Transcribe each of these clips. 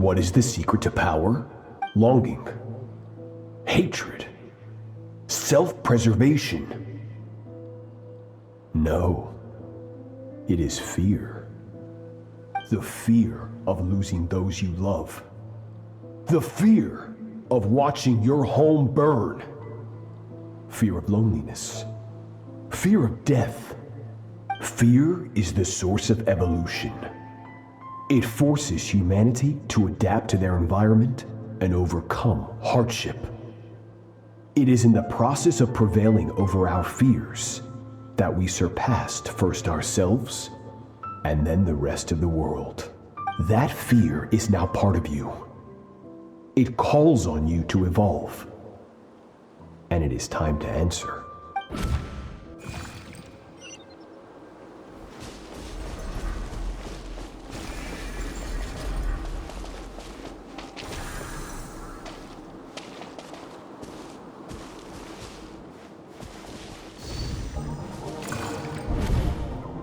what is the secret to power? Longing, hatred, self-preservation. No, it is fear. The fear of losing those you love. The fear of watching your home burn. Fear of loneliness. Fear of death. Fear is the source of evolution. It forces humanity to adapt to their environment and overcome hardship. It is in the process of prevailing over our fears that we surpassed first ourselves and then the rest of the world. That fear is now part of you. It calls on you to evolve. And it is time to answer.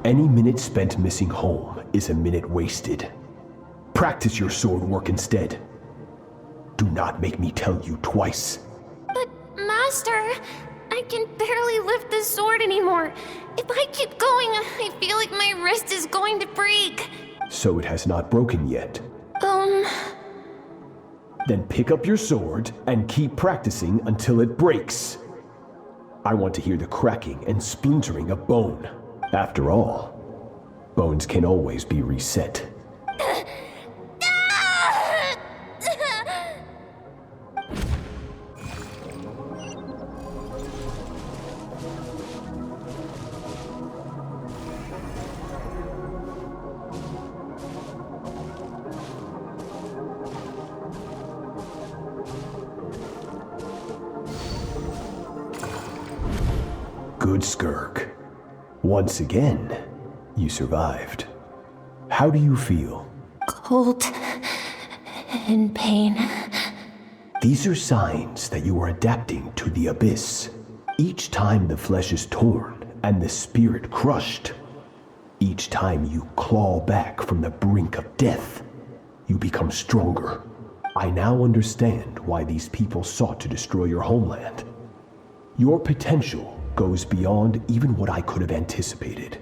Any minute spent missing home is a minute wasted. Practice your sword work instead. Do not make me tell you twice. But, Master, I can barely lift the sword anymore. If I keep going, I feel like my wrist is going to break. So it has not broken yet. Then pick up your sword and keep practicing until it breaks. I want to hear the cracking and splintering of bone. After all, bones can always be reset. Good, Skirk. Once again, you survived. How do you feel? Cold and pain. These are signs that you are adapting to the abyss. Each time the flesh is torn and the spirit crushed, each time you claw back from the brink of death, you become stronger. I now understand why these people sought to destroy your homeland. Your potential goes beyond even what I could have anticipated.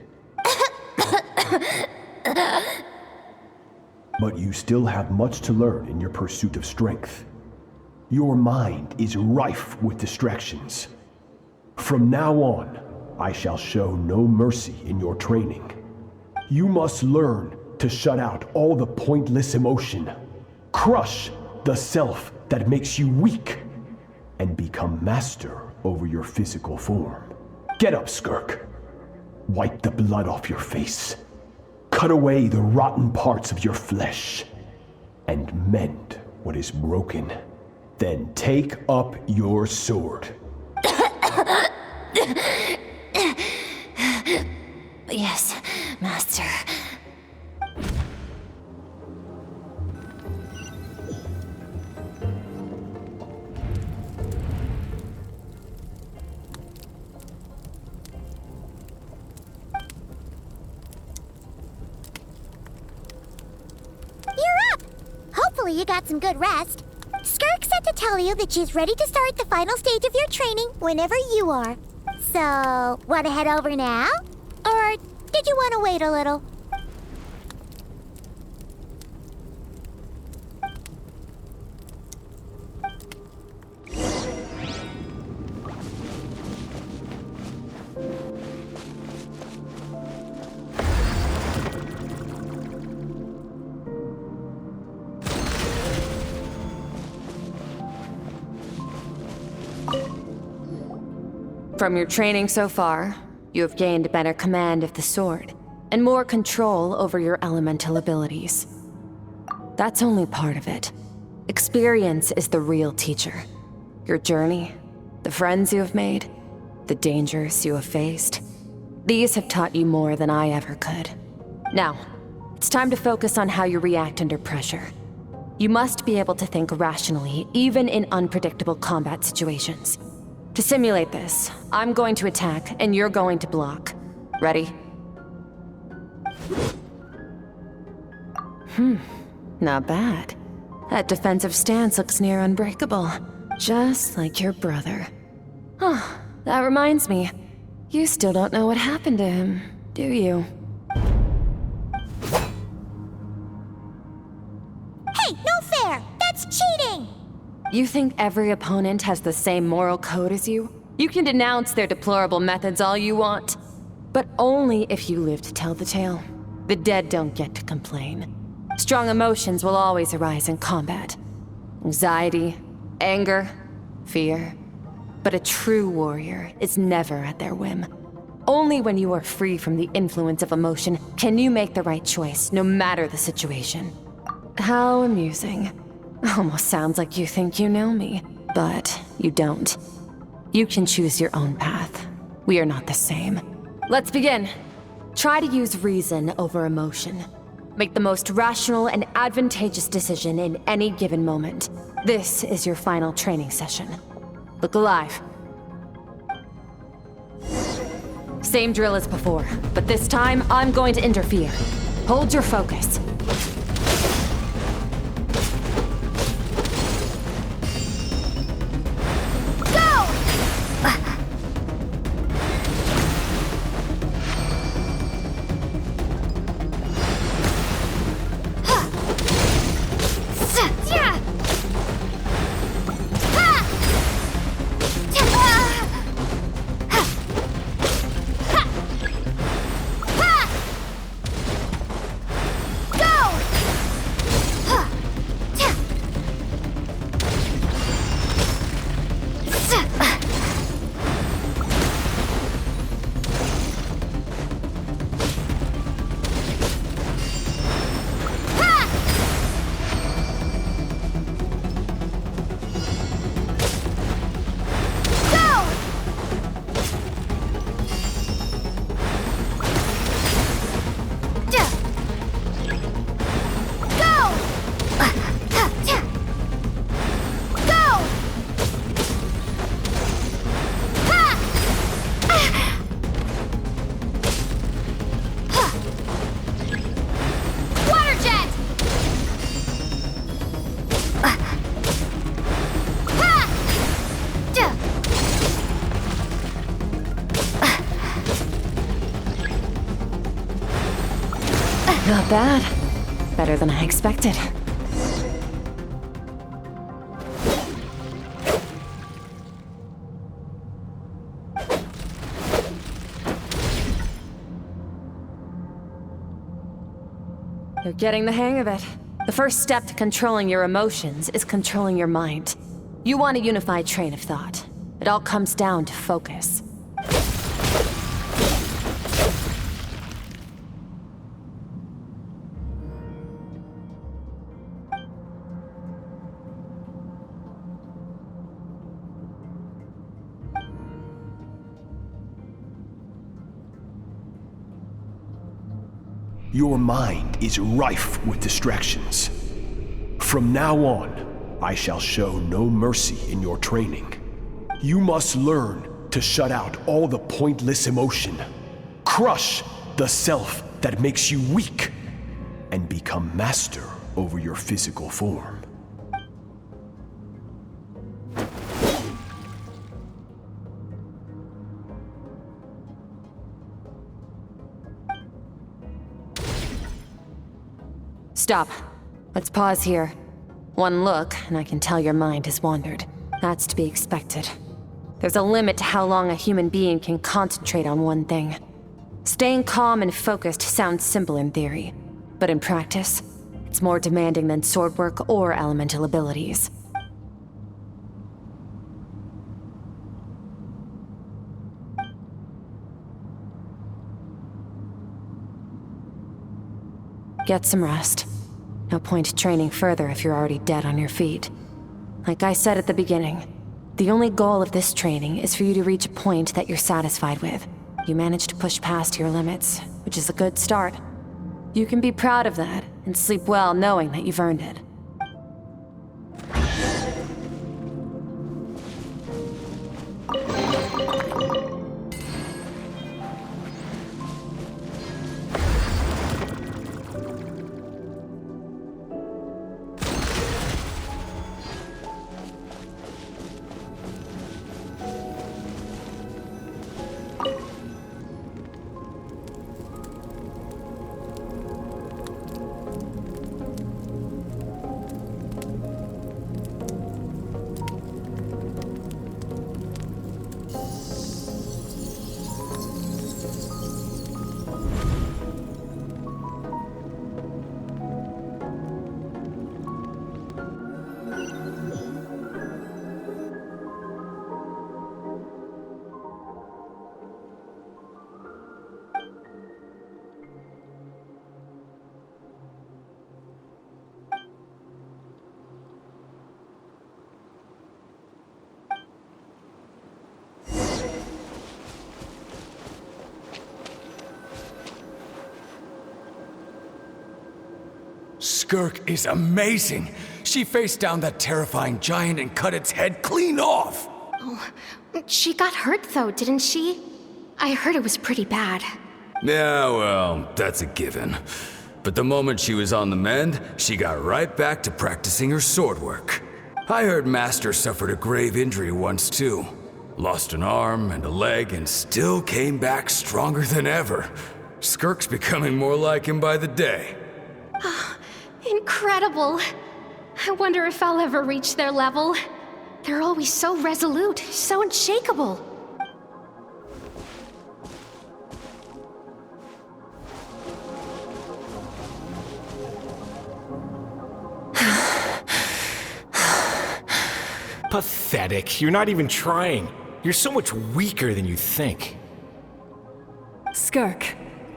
But you still have much to learn in your pursuit of strength. Your mind is rife with distractions. From now on, I shall show no mercy in your training. You must learn to shut out all the pointless emotion, crush the self that makes you weak, and become master over your physical form. Get up, Skirk. Wipe the blood off your face. Cut away the rotten parts of your flesh. And mend what is broken. Then take up your sword. Yes, Master. Hopefully you got some good rest. Skirk said to tell you that she's ready to start the final stage of your training whenever you are. So, want to head over now? Or did you want to wait a little? From your training so far, you have gained better command of the sword, and more control over your elemental abilities. That's only part of it. Experience is the real teacher. Your journey, the friends you have made, the dangers you have faced. These have taught you more than I ever could. Now, it's time to focus on how you react under pressure. You must be able to think rationally, even in unpredictable combat situations. To simulate this, I'm going to attack, and you're going to block. Ready? Not bad. That defensive stance looks near unbreakable. Just like your brother. Huh, that reminds me. You still don't know what happened to him, do you? Hey, no fair! That's cheating! You think every opponent has the same moral code as you? You can denounce their deplorable methods all you want, but only if you live to tell the tale. The dead don't get to complain. Strong emotions will always arise in combat. Anxiety, anger, fear. But a true warrior is never at their whim. Only when you are free from the influence of emotion can you make the right choice, no matter the situation. How amusing. Almost sounds like you think you know me, but you don't. You can choose your own path. We are not the same. Let's begin. Try to use reason over emotion. Make the most rational and advantageous decision in any given moment. This is your final training session. Look alive. Same drill as before, but this time I'm going to interfere. Hold your focus. Not bad. Better than I expected. You're getting the hang of it. The first step to controlling your emotions is controlling your mind. You want a unified train of thought. It all comes down to focus. Your mind is rife with distractions. From now on, I shall show no mercy in your training. You must learn to shut out all the pointless emotion, crush the self that makes you weak, and become master over your physical form. Stop. Let's pause here. One look, and I can tell your mind has wandered. That's to be expected. There's a limit to how long a human being can concentrate on one thing. Staying calm and focused sounds simple in theory, but in practice, it's more demanding than sword work or elemental abilities. Get some rest. No point training further if you're already dead on your feet. Like I said at the beginning, the only goal of this training is for you to reach a point that you're satisfied with. You managed to push past your limits, which is a good start. You can be proud of that and sleep well knowing that you've earned it. Skirk is amazing. She faced down that terrifying giant and cut its head clean off. She got hurt though, didn't she? I heard it was pretty bad. Yeah, well, that's a given. But the moment she was on the mend, she got right back to practicing her sword work. I heard Master suffered a grave injury once too. Lost an arm and a leg and still came back stronger than ever. Skirk's becoming more like him by the day. Incredible. I wonder if I'll ever reach their level. They're always so resolute, so unshakable. Pathetic. You're not even trying. You're so much weaker than you think. Skirk,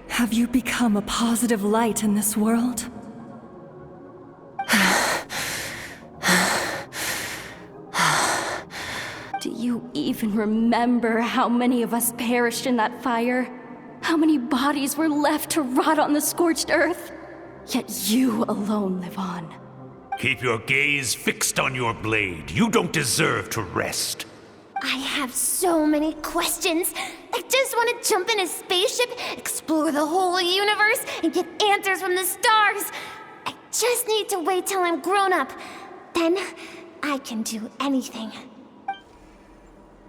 have you become a positive light in this world? Do you even remember how many of us perished in that fire? How many bodies were left to rot on the scorched earth? Yet you alone live on. Keep your gaze fixed on your blade. You don't deserve to rest. I have so many questions. I just want to jump in a spaceship, explore the whole universe, and get answers from the stars. I just need to wait till I'm grown up. Then I can do anything.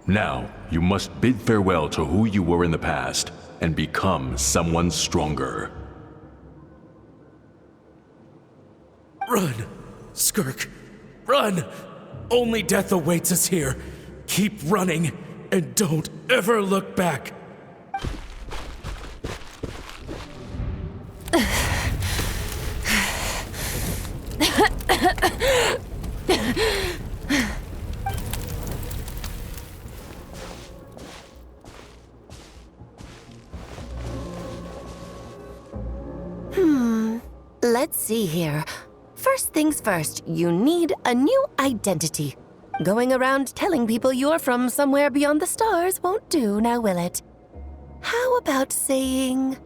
Now, you must bid farewell to who you were in the past and become someone stronger. Run! Skirk, run! Only death awaits us here. Keep running, and don't ever look back. Let's see here. First things first, you need a new identity. Going around telling people you're from somewhere beyond the stars won't do, now will it? How about saying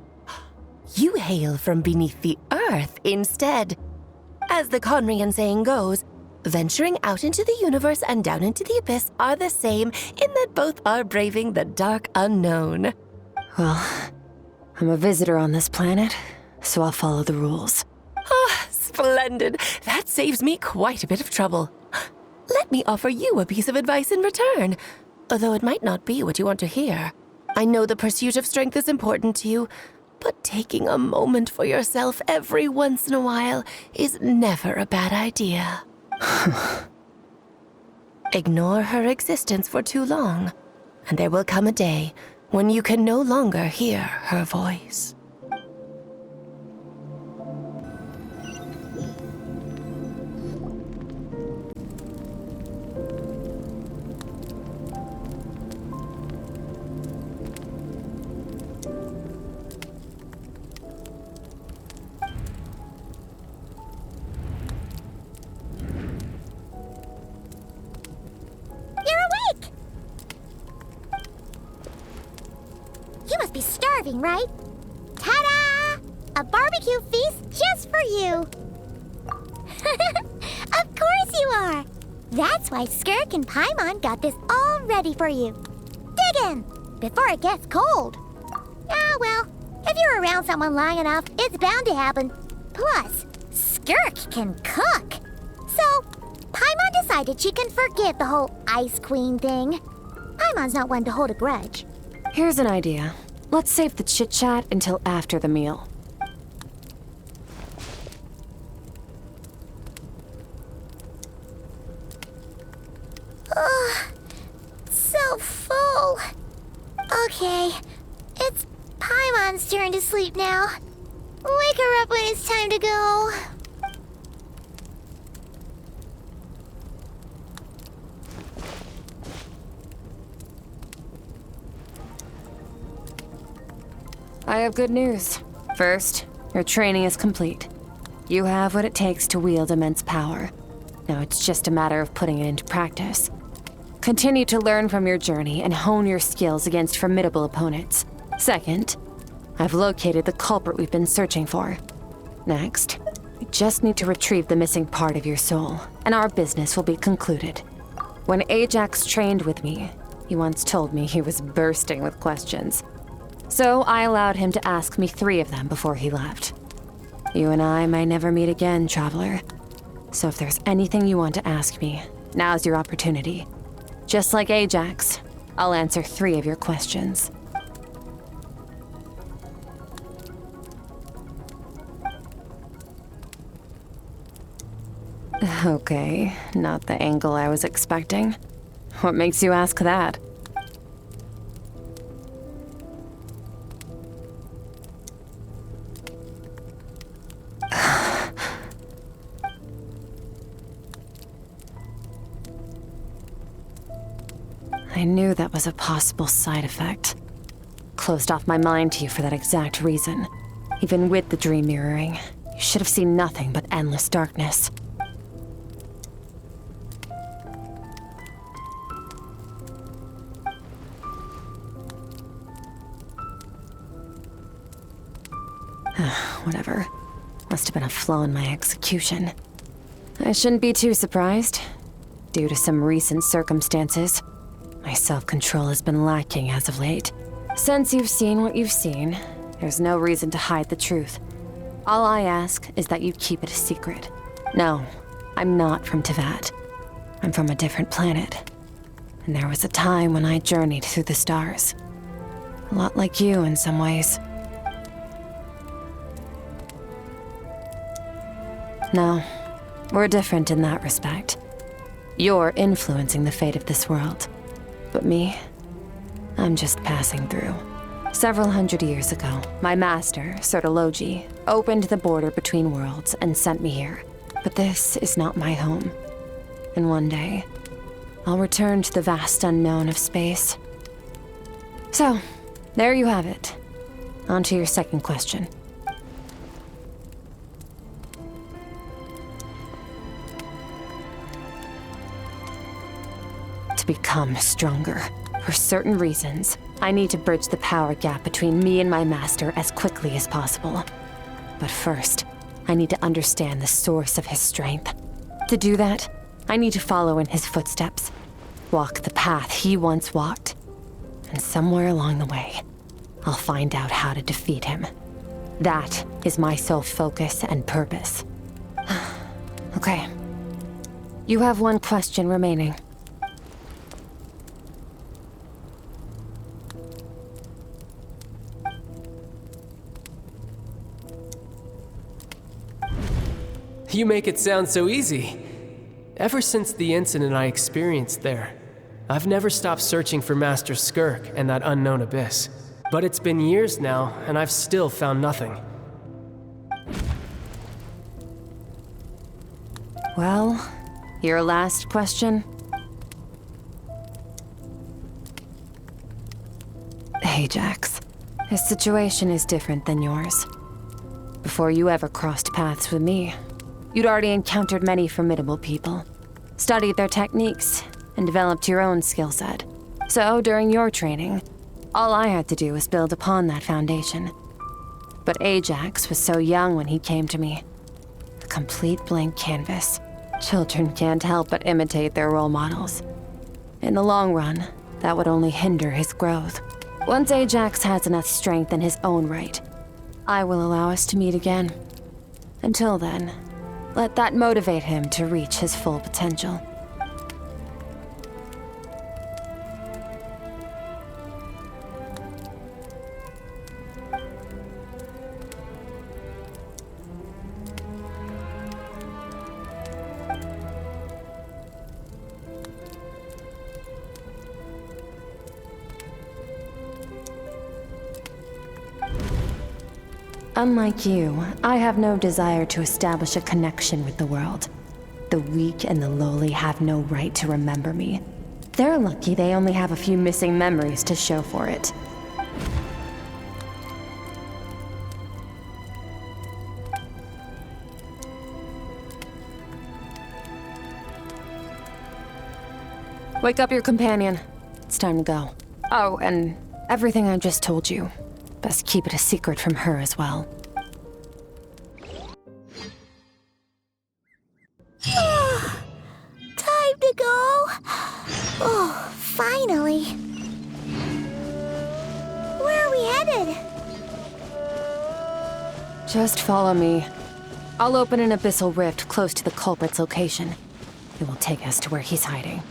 you hail from beneath the earth instead? As the Conrian saying goes, venturing out into the universe and down into the abyss are the same in that both are braving the dark unknown. Well, I'm a visitor on this planet, so I'll follow the rules. Ah, splendid. That saves me quite a bit of trouble. Let me offer you a piece of advice in return, although it might not be what you want to hear. I know the pursuit of strength is important to you, but taking a moment for yourself every once in a while is never a bad idea. Ignore her existence for too long, and there will come a day when you can no longer hear her voice. Right? Ta-da! A barbecue feast just for you! Of course you are! That's why Skirk and Paimon got this all ready for you. Dig in! Before it gets cold. Ah, well, if you're around someone long enough, it's bound to happen. Plus, Skirk can cook. So, Paimon decided she can forget the whole Ice Queen thing. Paimon's not one to hold a grudge. Here's an idea. Let's save the chit-chat until after the meal. Ugh, so full. Okay, it's Paimon's turn to sleep now. Wake her up when it's time to go. I have good news. First, your training is complete. You have what it takes to wield immense power. Now it's just a matter of putting it into practice. Continue to learn from your journey and hone your skills against formidable opponents. Second, I've located the culprit we've been searching for. Next, You just need to retrieve the missing part of your soul, and our business will be concluded. When Ajax trained with me, he once told me he was bursting with questions. So I allowed him to ask me 3 of them before he left. You and I may never meet again, Traveler. So if there's anything you want to ask me, now's your opportunity. Just like Ajax, I'll answer 3 of your questions. Okay, not the angle I was expecting. What makes you ask that? I knew that was a possible side effect. Closed off my mind to you for that exact reason. Even with the dream mirroring, you should have seen nothing but endless darkness. Whatever. Must have been a flaw in my execution. I shouldn't be too surprised. Due to some recent circumstances, my self-control has been lacking as of late. Since you've seen what you've seen, there's no reason to hide the truth. All I ask is that you keep it a secret. No, I'm not from Tevat. I'm from a different planet. And there was a time when I journeyed through the stars. A lot like you in some ways. No, we're different in that respect. You're influencing the fate of this world. But me, I'm just passing through. Several hundred years ago, my master, Sertologi, opened the border between worlds and sent me here. But this is not my home. And one day, I'll return to the vast unknown of space. So, there you have it. On to your second question. To become stronger, for certain reasons, I need to bridge the power gap between me and my master as quickly as possible. But first, I need to understand the source of his strength. To do that, I need to follow in his footsteps, walk the path he once walked, and somewhere along the way, I'll find out how to defeat him. That is my sole focus and purpose. Okay. You have one question remaining. You make it sound so easy. Ever since the incident I experienced there, I've never stopped searching for Master Skirk and that unknown abyss. But it's been years now, and I've still found nothing. Well, your last question? Ajax, his situation is different than yours. Before you ever crossed paths with me, you'd already encountered many formidable people, studied their techniques, and developed your own skill set. So, during your training, all I had to do was build upon that foundation. But Ajax was so young when he came to me. A complete blank canvas. Children can't help but imitate their role models. In the long run, that would only hinder his growth. Once Ajax has enough strength in his own right, I will allow us to meet again. Until then, let that motivate him to reach his full potential. Unlike you, I have no desire to establish a connection with the world. The weak and the lowly have no right to remember me. They're lucky they only have a few missing memories to show for it. Wake up your companion. It's time to go. Oh, and everything I just told you. Best keep it a secret from her as well. Just follow me. I'll open an abyssal rift close to the culprit's location. It will take us to where he's hiding.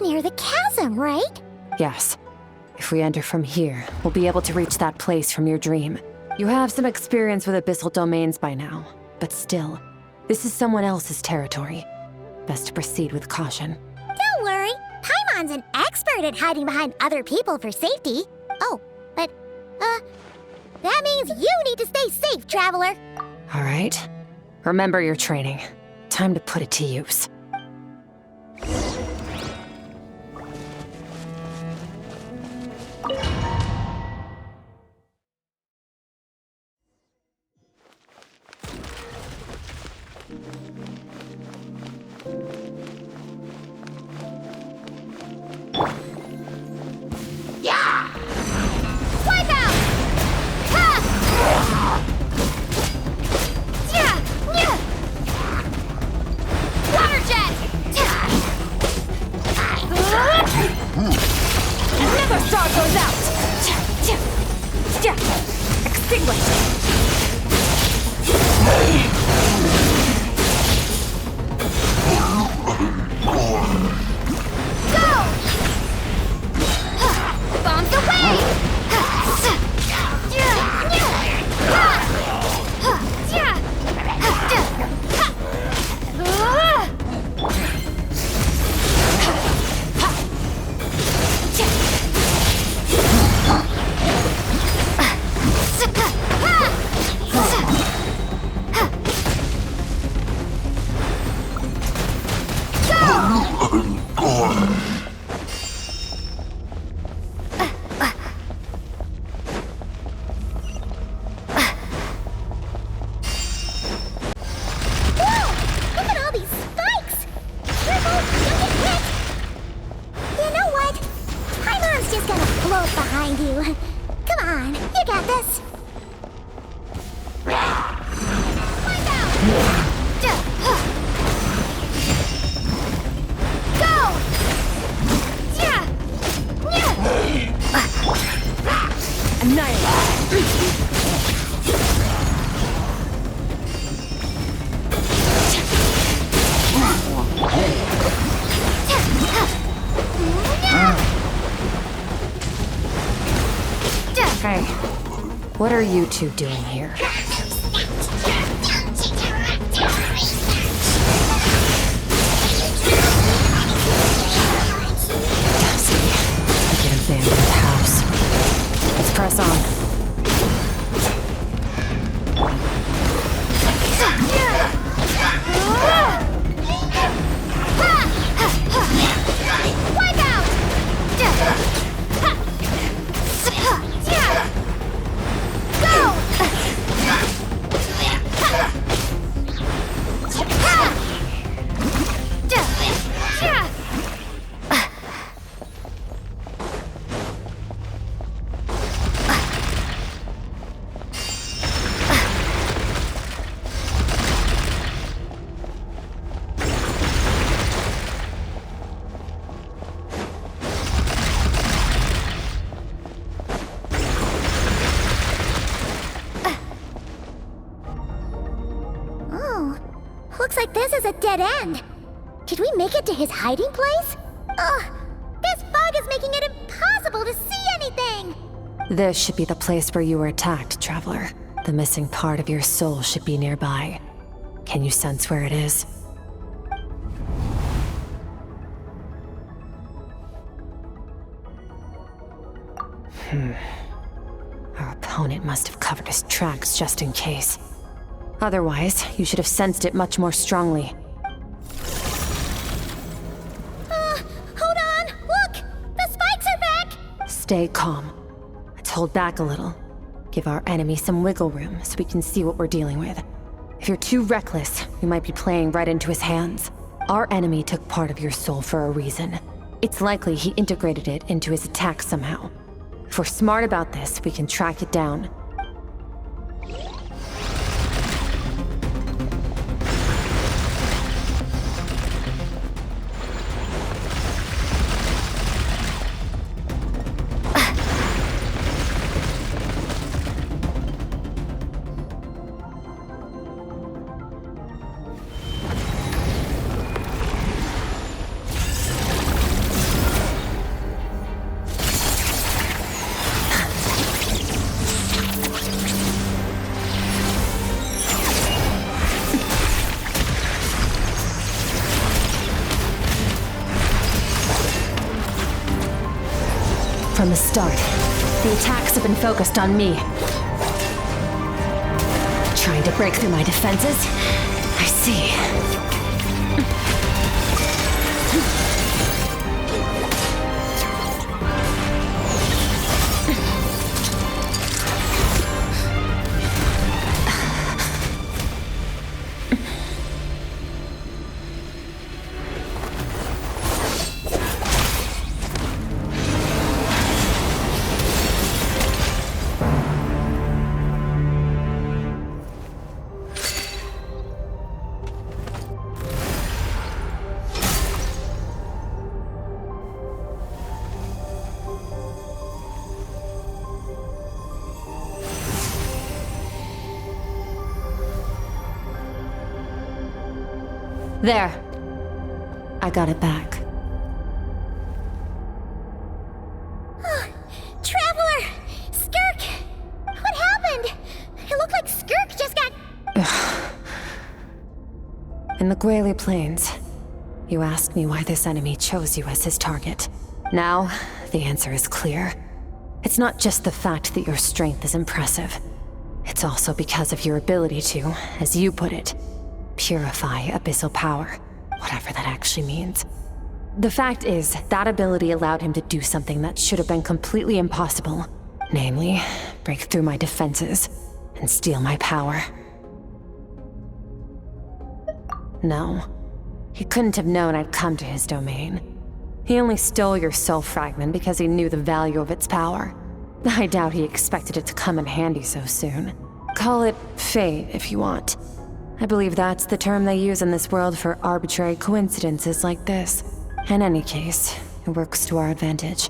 Near the chasm, right? Yes. If we enter from here, we'll be able to reach that place from your dream. You have some experience with abyssal domains by now, but still, this is someone else's territory. Best to proceed with caution. Don't worry. Paimon's an expert at hiding behind other people for safety. Oh, but, that means you need to stay safe, traveler. All right. Remember your training. Time to put it to use. Hey, what are you two doing here? Abandoned house. Let's press on. Looks like this is a dead end. Did we make it to his hiding place? Ugh! This fog is making it impossible to see anything! This should be the place where you were attacked, Traveler. The missing part of your soul should be nearby. Can you sense where it is? Our opponent must have covered his tracks just in case. Otherwise, you should have sensed it much more strongly. Hold on! Look! The spikes are back! Stay calm. Let's hold back a little. Give our enemy some wiggle room so we can see what we're dealing with. If you're too reckless, you might be playing right into his hands. Our enemy took part of your soul for a reason. It's likely he integrated it into his attack somehow. If we're smart about this, we can track it down. From the start, the attacks have been focused on me. Trying to break through my defenses? I see. There. I got it back. Traveler! Skirk! What happened? It looked like Skirk just got... In the Gwali Plains, you asked me why this enemy chose you as his target. Now, the answer is clear. It's not just the fact that your strength is impressive. It's also because of your ability to, as you put it, purify abyssal power, whatever that actually means. The fact is, that ability allowed him to do something that should have been completely impossible. Namely, break through my defenses and steal my power. No, he couldn't have known I'd come to his domain. He only stole your soul fragment because he knew the value of its power. I doubt he expected it to come in handy so soon. Call it fate if you want. I believe that's the term they use in this world for arbitrary coincidences like this. In any case, it works to our advantage.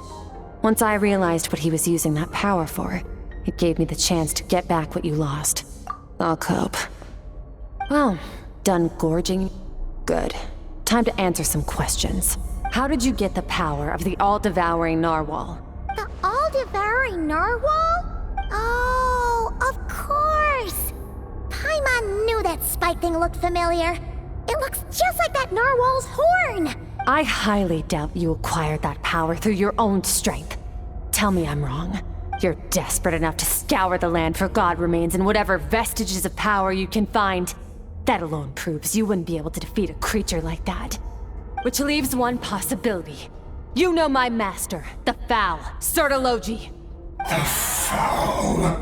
Once I realized what he was using that power for, it gave me the chance to get back what you lost. I'll cope. Well, done gorging? Good. Time to answer some questions. How did you get the power of the all-devouring narwhal? The all-devouring narwhal? Oh, of course! Paimon knew that spike thing looked familiar. It looks just like that narwhal's horn! I highly doubt you acquired that power through your own strength. Tell me I'm wrong. You're desperate enough to scour the land for god remains and whatever vestiges of power you can find. That alone proves you wouldn't be able to defeat a creature like that. Which leaves one possibility. You know my master, the Foul, Sertologi. The Foul?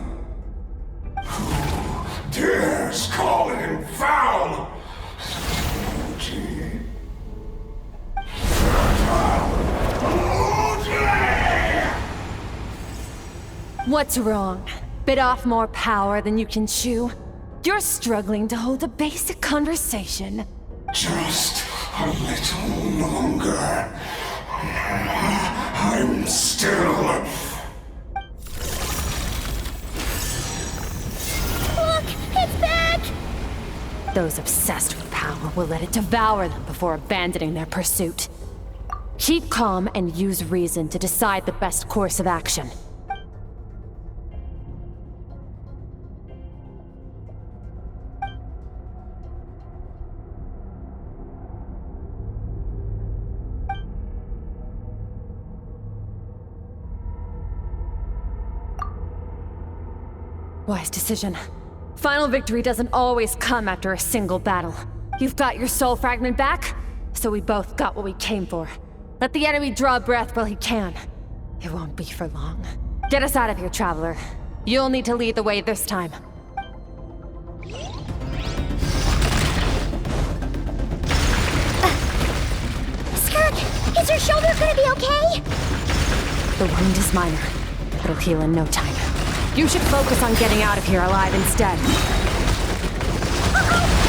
Who dares call him Foul? Sertologi. What's wrong? Bit off more power than you can chew? You're struggling to hold a basic conversation. Just a little longer. I'm still... Look! It's back! Those obsessed with power power will let it devour them before abandoning their pursuit. Keep calm and use reason to decide the best course of action. Wise decision. Final victory doesn't always come after a single battle. You've got your soul fragment back, so we both got what we came for. Let the enemy draw breath while he can. It won't be for long. Get us out of here, Traveler. You'll need to lead the way this time. Skirk, is your shoulder gonna be okay? The wound is minor. It'll heal in no time. You should focus on getting out of here alive instead.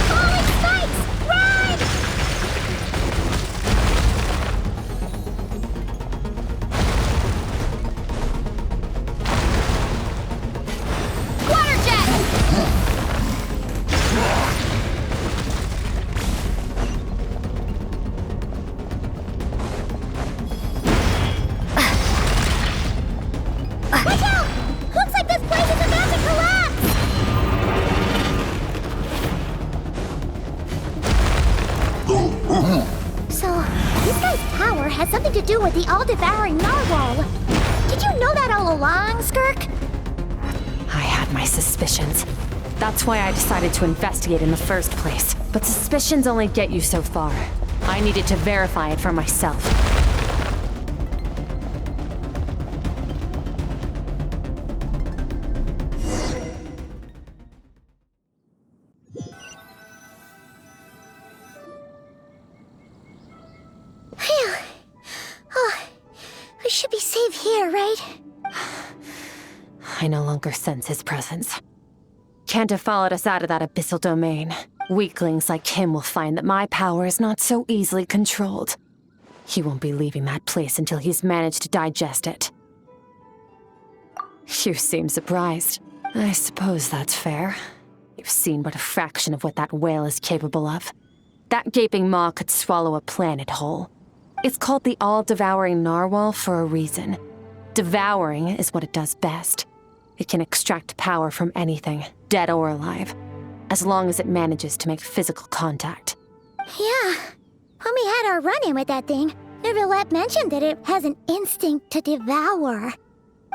Falling spikes! Run! Water jet! Watch out! Looks like this place is about to collapse! So, this guy's power has something to do with the all-devouring narwhal. Did you know that all along, Skirk? I had my suspicions. That's why I decided to investigate in the first place. But suspicions only get you so far. I needed to verify it for myself. Phew. Oh, we should be safe here, right? I no longer sense his presence. Can't have followed us out of that abyssal domain. Weaklings like him will find that my power is not so easily controlled. He won't be leaving that place until he's managed to digest it. You seem surprised. I suppose that's fair. You've seen but a fraction of what that whale is capable of. That gaping maw could swallow a planet whole. It's called the all-devouring narwhal for a reason. Devouring is what it does best. It can extract power from anything, dead or alive, as long as it manages to make physical contact. Yeah. When we had our run-in with that thing, Neverlet mentioned that it has an instinct to devour.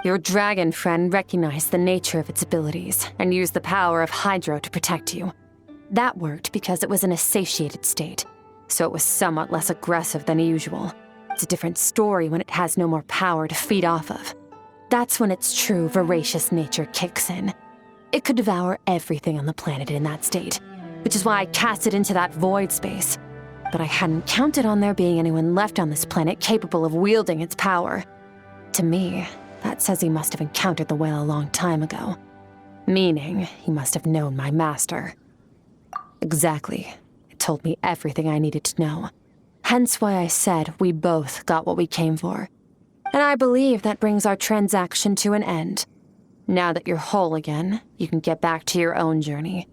Your dragon friend recognized the nature of its abilities and used the power of Hydro to protect you. That worked because it was in a satiated state, so it was somewhat less aggressive than usual. It's a different story when it has no more power to feed off of. That's when its true voracious nature kicks in. It could devour everything on the planet in that state, which is why I cast it into that void space. But I hadn't counted on there being anyone left on this planet capable of wielding its power. To me, that says he must have encountered the whale a long time ago. Meaning, he must have known my master. Exactly. It told me everything I needed to know. Hence why I said we both got what we came for. And I believe that brings our transaction to an end. Now that you're whole again, you can get back to your own journey.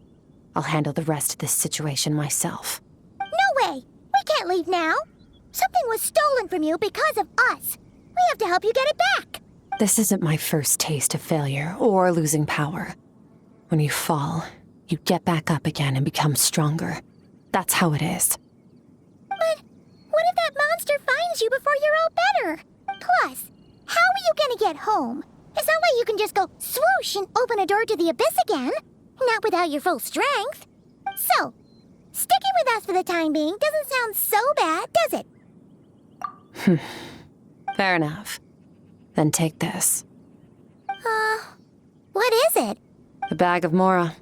I'll handle the rest of this situation myself. No way! We can't leave now! Something was stolen from you because of us! We have to help you get it back! This isn't my first taste of failure or losing power. When you fall, you get back up again and become stronger. That's how it is. But what if that monster finds you before you're all better? Plus, how are you gonna get home? It's not like you can just go swoosh and open a door to the abyss again. Not without your full strength. So, sticking with us for the time being doesn't sound so bad, does it? Fair enough. Then take this. What is it? A bag of Mora.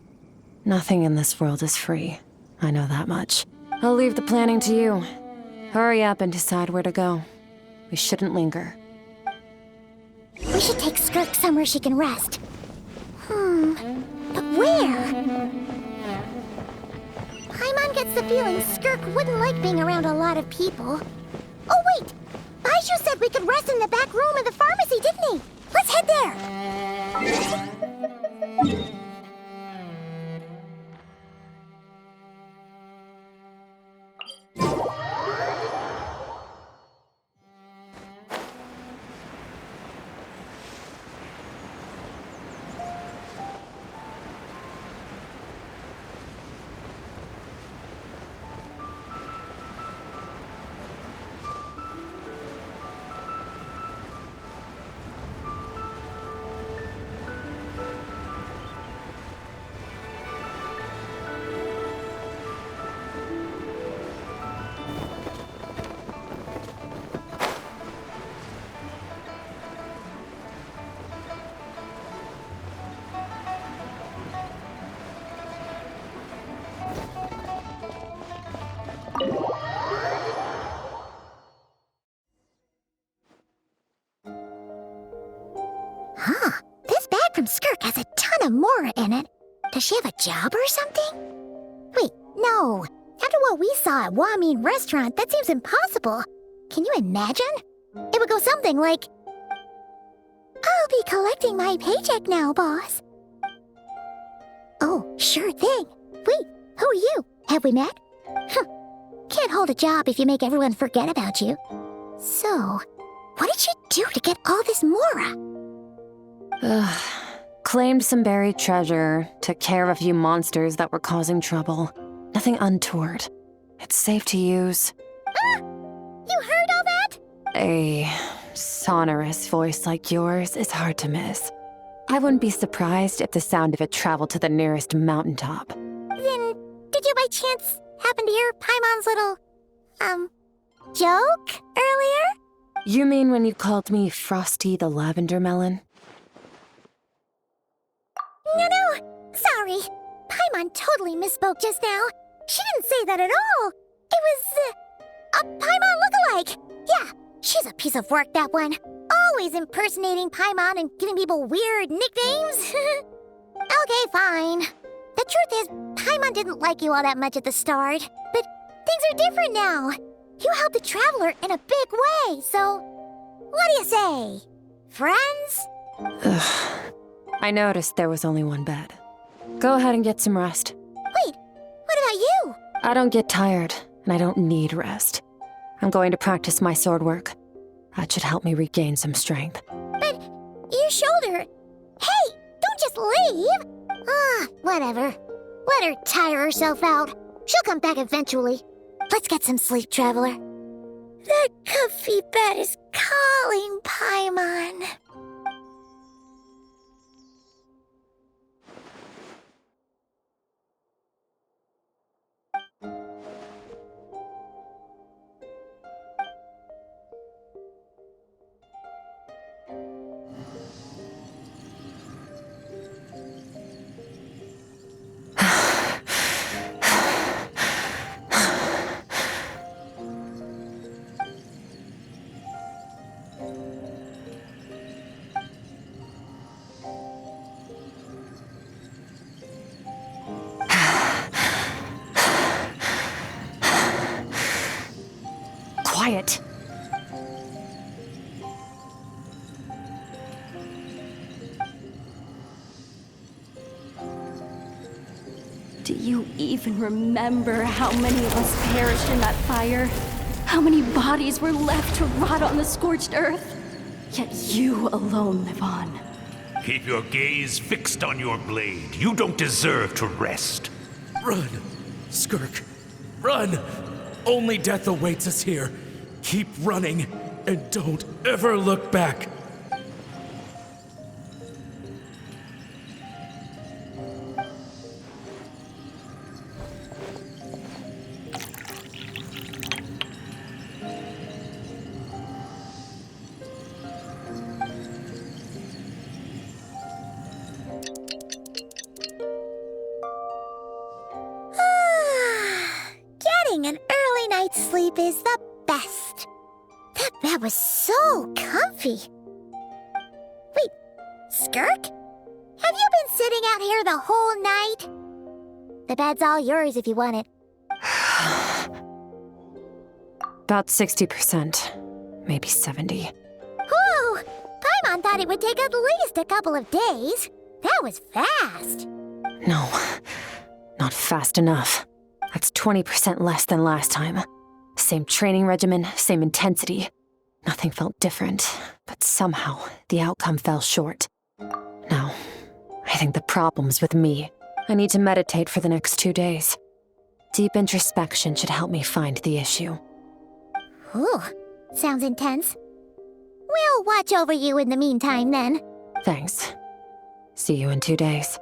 Nothing in this world is free. I know that much. I'll leave the planning to you. Hurry up and decide where to go. We shouldn't linger. We should take Skirk somewhere she can rest. But where? Paimon gets the feeling Skirk wouldn't like being around a lot of people. Oh wait! Baiju said we could rest in the back room of the pharmacy, didn't he? Let's head there! from Skirk has a ton of Mora in it. Does she have a job or something? Wait, no. After what we saw at Lumine restaurant, that seems impossible. Can you imagine? It would go something like, I'll be collecting my paycheck now, boss. Oh, sure thing. Wait, who are you? Have we met? Huh. Can't hold a job if you make everyone forget about you. So, what did she do to get all this Mora? Claimed some buried treasure, took care of a few monsters that were causing trouble. Nothing untoward. It's safe to use. Ah! You heard all that? A sonorous voice like yours is hard to miss. I wouldn't be surprised if the sound of it traveled to the nearest mountaintop. Then, did you by chance happen to hear Paimon's little, joke earlier? You mean when you called me Frosty the Lavender Melon? No, sorry. Paimon totally misspoke just now. She didn't say that at all. It was, a Paimon lookalike. Yeah, she's a piece of work, that one. Always impersonating Paimon and giving people weird nicknames. Okay, fine. The truth is, Paimon didn't like you all that much at the start. But things are different now. You helped the Traveler in a big way, so... What do you say? Friends? Ugh. I noticed there was only one bed. Go ahead and get some rest. Wait, what about you? I don't get tired, and I don't need rest. I'm going to practice my sword work. That should help me regain some strength. But your shoulder... Hey, don't just leave! Whatever. Let her tire herself out. She'll come back eventually. Let's get some sleep, Traveler. That comfy bed is calling, Paimon. Quiet. Do you even remember how many of us perished in that fire? How many bodies were left to rot on the scorched earth? Yet you alone live on. Keep your gaze fixed on your blade. You don't deserve to rest. Run, Skirk. Run! Only death awaits us here. Keep running, and don't ever look back. Getting an early night's sleep is the best. That bed was so comfy. Wait, Skirk? Have you been sitting out here the whole night? The bed's all yours if you want it. About 60%, maybe 70. Whew! Paimon thought it would take at least a couple of days. That was fast. No, not fast enough. That's 20% less than last time. Same training regimen, same intensity. Nothing felt different, but somehow the outcome fell short. Now, I think the problem's with me. I need to meditate for the next 2 days. Deep introspection should help me find the issue. Ooh, sounds intense. We'll watch over you in the meantime, then. Thanks. See you in 2 days.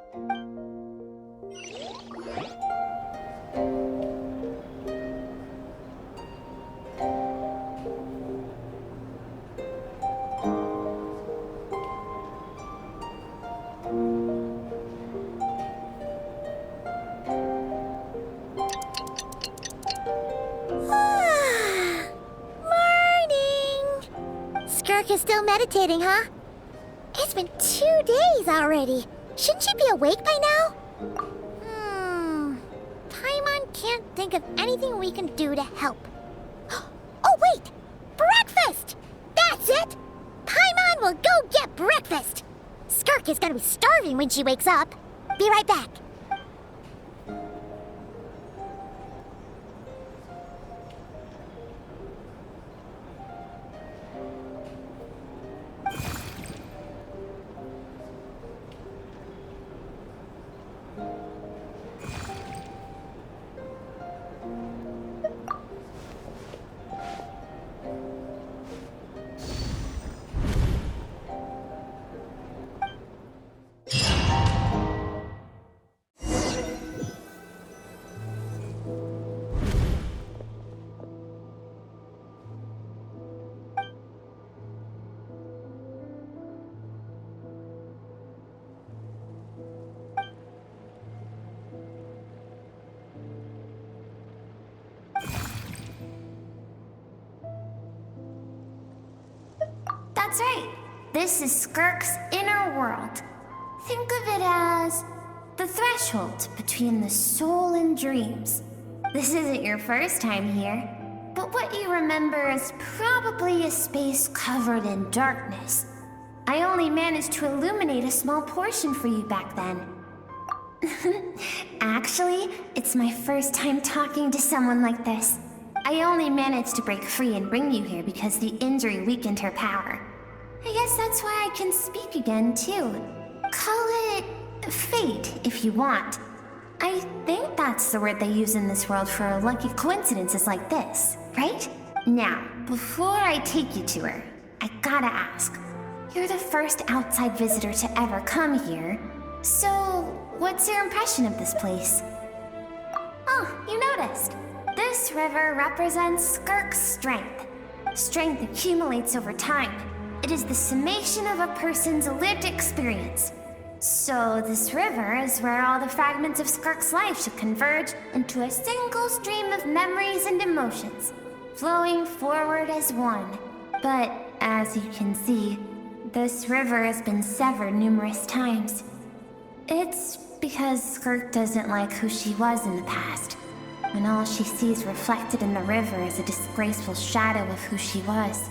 Morning! Skirk is still meditating, huh? It's been 2 days already. Shouldn't she be awake by now? Paimon can't think of anything we can do to help. Oh, wait! Breakfast! That's it! Paimon will go get breakfast! Skirk is gonna be starving when she wakes up. Be right back. That's right. This is Skirk's inner world. Think of it as the threshold between the soul and dreams. This isn't your first time here, but what you remember is probably a space covered in darkness. I only managed to illuminate a small portion for you back then. Actually, it's my first time talking to someone like this. I only managed to break free and bring you here because the injury weakened her power. I guess that's why I can speak again, too. Call it fate, if you want. I think that's the word they use in this world for lucky coincidences like this, right? Now, before I take you to her, I gotta ask. You're the first outside visitor to ever come here, so what's your impression of this place? Oh, you noticed. This river represents Skirk's strength. Strength accumulates over time. It is the summation of a person's lived experience. So this river is where all the fragments of Skirk's life should converge into a single stream of memories and emotions, flowing forward as one. But as you can see, this river has been severed numerous times. It's because Skirk doesn't like who she was in the past, when all she sees reflected in the river is a disgraceful shadow of who she was.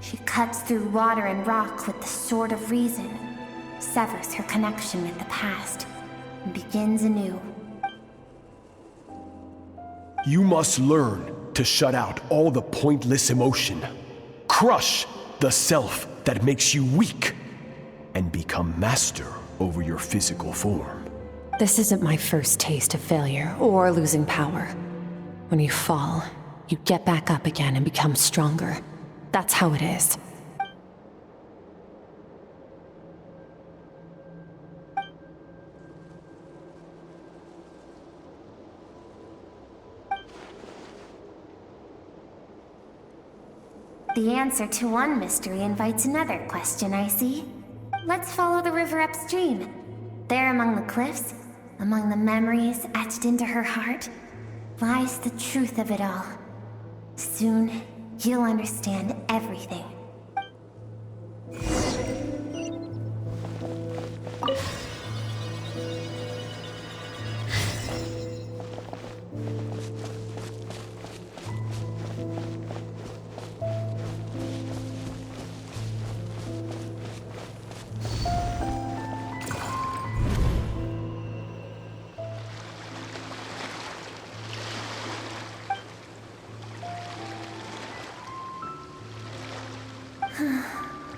She cuts through water and rock with the sword of reason, severs her connection with the past, and begins anew. You must learn to shut out all the pointless emotion. Crush the self that makes you weak, and become master over your physical form. This isn't my first taste of failure or losing power. When you fall, you get back up again and become stronger. That's how it is. The answer to one mystery invites another question, I see. Let's follow the river upstream. There among the cliffs, among the memories etched into her heart, lies the truth of it all. Soon, you'll understand everything.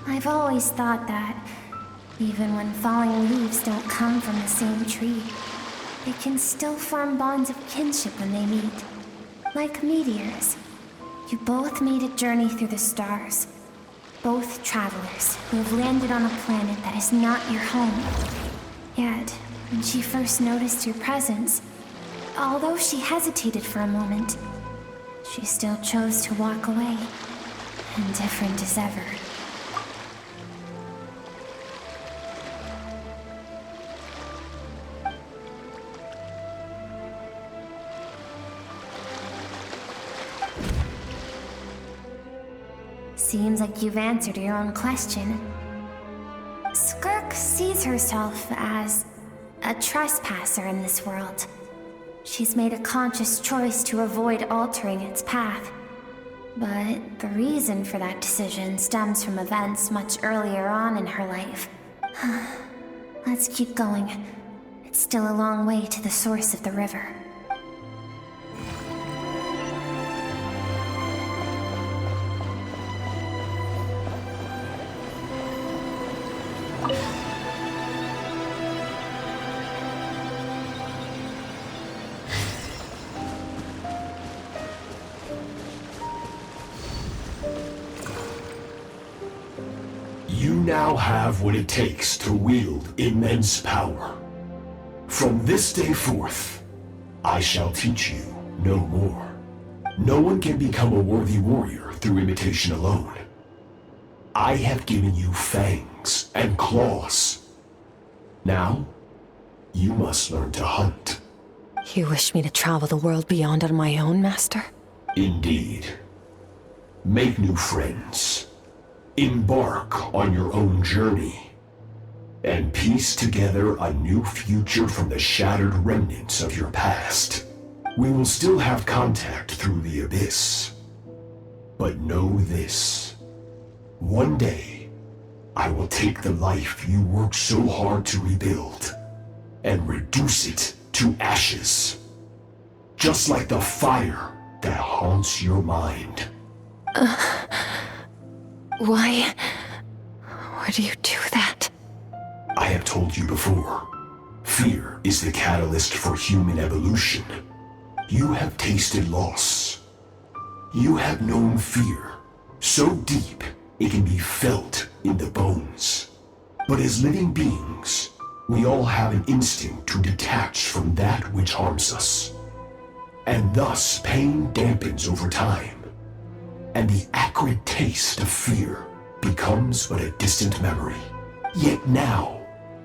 I've always thought that, even when falling leaves don't come from the same tree, they can still form bonds of kinship when they meet. Like meteors. You both made a journey through the stars. Both travelers who have landed on a planet that is not your home. Yet, when she first noticed your presence, although she hesitated for a moment, she still chose to walk away, indifferent as ever. Seems like you've answered your own question. sees herself as a trespasser in this world. She's made a conscious choice to avoid altering its path. But the reason for that decision stems from events much earlier on in her life. Let's keep going. It's still a long way to the source of the river. You now have what it takes to wield immense power. From this day forth, I shall teach you no more. No one can become a worthy warrior through imitation alone. I have given you fangs and claws. Now, you must learn to hunt. You wish me to travel the world beyond on my own, Master? Indeed. Make new friends. Embark on your own journey. And piece together a new future from the shattered remnants of your past. We will still have contact through the Abyss. But know this. One day, I will take the life you worked so hard to rebuild and reduce it to ashes. Just like the fire that haunts your mind. Why would you do that? I have told you before, fear is the catalyst for human evolution. You have tasted loss. You have known fear so deep it can be felt in the bones. But as living beings, we all have an instinct to detach from that which harms us. And thus pain dampens over time, and the acrid taste of fear becomes but a distant memory. Yet now,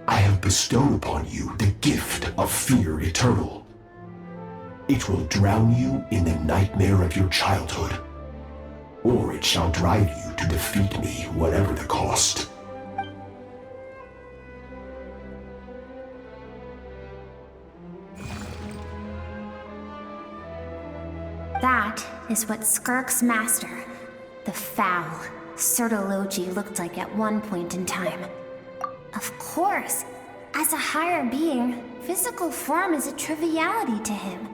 I have bestowed upon you the gift of fear eternal. It will drown you in the nightmare of your childhood, or it shall drive you to defeat me, whatever the cost. That is what Skirk's master, the foul Sertology, looked like at one point in time. Of course, as a higher being, physical form is a triviality to him.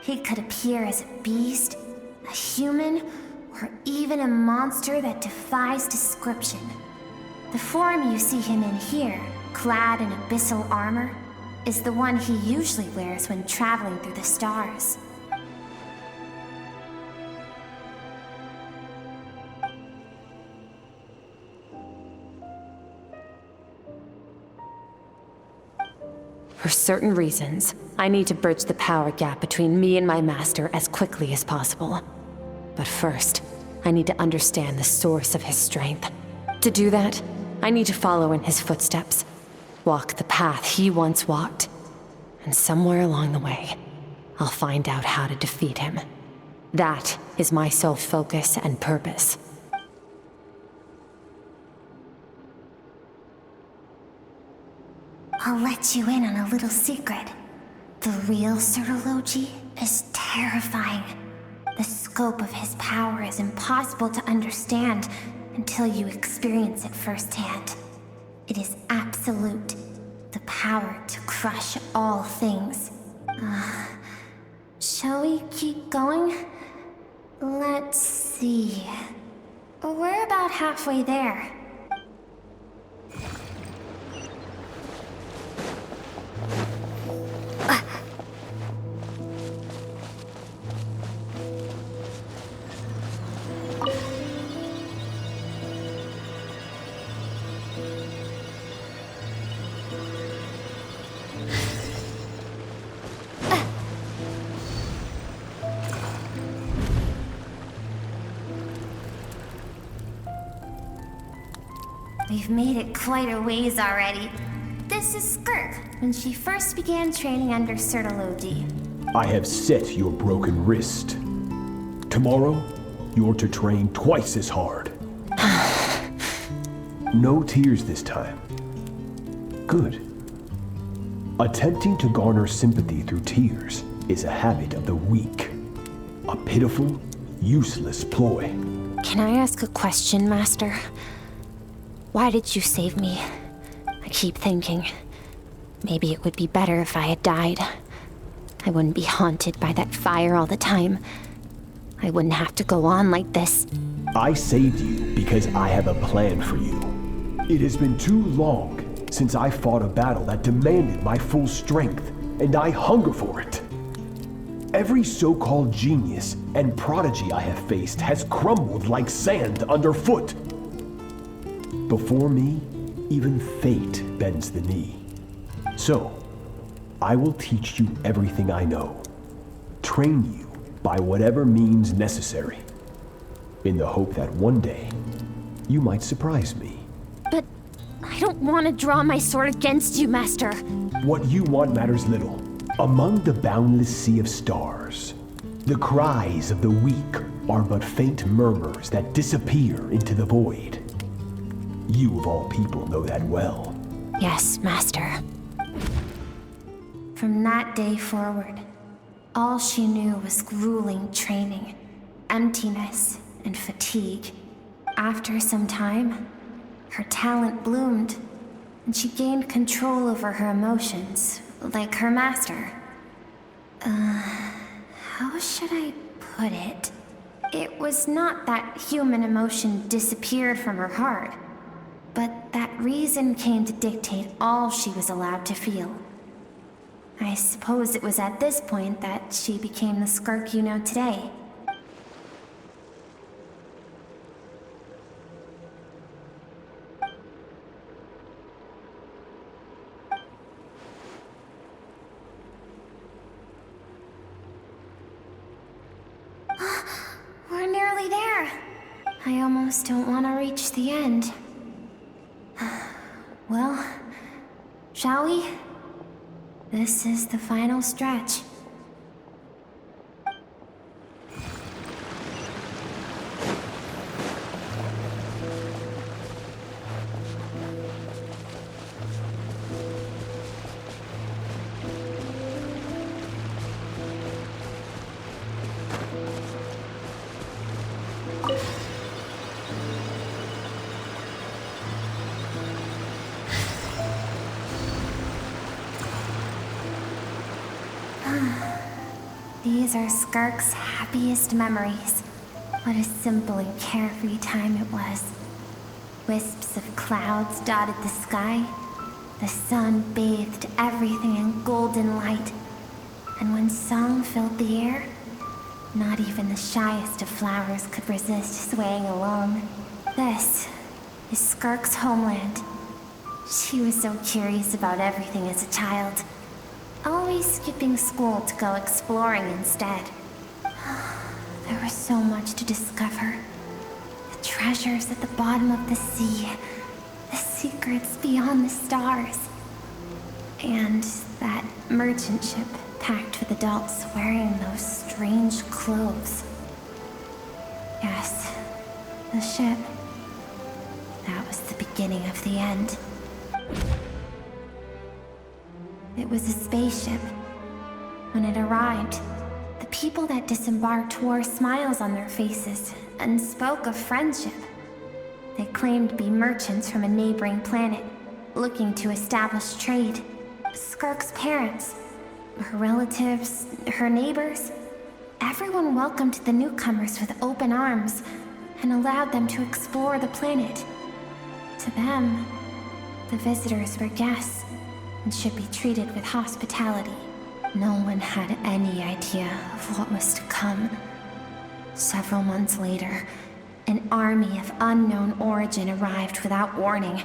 He could appear as a beast, a human, or even a monster that defies description. The form you see him in here, clad in abyssal armor, is the one he usually wears when traveling through the stars. For certain reasons, I need to bridge the power gap between me and my master as quickly as possible. But first, I need to understand the source of his strength. To do that, I need to follow in his footsteps, walk the path he once walked, and somewhere along the way, I'll find out how to defeat him. That is my sole focus and purpose. I'll let you in on a little secret. The real Sertology is terrifying. The scope of his power is impossible to understand until you experience it firsthand. It is absolute. The power to crush all things. Shall we keep going? Let's see. We're about halfway there. We've made it quite a ways already. This is Skirk, when she first began training under Sertology. I have set your broken wrist. Tomorrow, you're to train twice as hard. No tears this time. Good. Attempting to garner sympathy through tears is a habit of the weak. A pitiful, useless ploy. Can I ask a question, Master? Why did you save me? I keep thinking, maybe it would be better if I had died. I wouldn't be haunted by that fire all the time. I wouldn't have to go on like this. I saved you because I have a plan for you. It has been too long since I fought a battle that demanded my full strength, and I hunger for it. Every so-called genius and prodigy I have faced has crumbled like sand underfoot. Before me, even fate bends the knee. So, I will teach you everything I know. Train you by whatever means necessary, in the hope that one day, you might surprise me. But I don't want to draw my sword against you, Master. What you want matters little. Among the boundless sea of stars, the cries of the weak are but faint murmurs that disappear into the void. You of all people know that well. Yes, Master. From that day forward, all she knew was grueling training, emptiness, and fatigue. After some time, her talent bloomed, and she gained control over her emotions, like her master. How should I put it? It was not that human emotion disappeared from her heart, but that reason came to dictate all she was allowed to feel. I suppose it was at this point that she became the Skirk you know today. We're nearly there. I almost don't want to reach the end. Well, shall we? This is the final stretch. These are Skirk's happiest memories. What a simple and carefree time it was. Wisps of clouds dotted the sky. The sun bathed everything in golden light. And when song filled the air, not even the shyest of flowers could resist swaying along. This is Skirk's homeland. She was so curious about everything as a child. Always skipping school to go exploring instead. There was so much to discover. The treasures at the bottom of the sea. The secrets beyond the stars. And that merchant ship packed with adults wearing those strange clothes. Yes, the ship. That was the beginning of the end. It was a spaceship. When it arrived, the people that disembarked wore smiles on their faces and spoke of friendship. They claimed to be merchants from a neighboring planet, looking to establish trade. Skirk's parents, her relatives, her neighbors, everyone welcomed the newcomers with open arms and allowed them to explore the planet. To them, the visitors were guests and should be treated with hospitality. No one had any idea of what was to come. Several months later, an army of unknown origin arrived without warning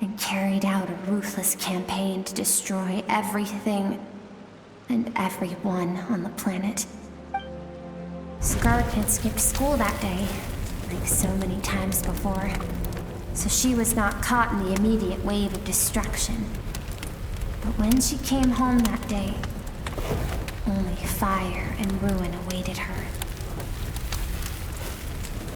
and carried out a ruthless campaign to destroy everything and everyone on the planet. Skirk had skipped school that day, like so many times before, so she was not caught in the immediate wave of destruction. But when she came home that day, only fire and ruin awaited her.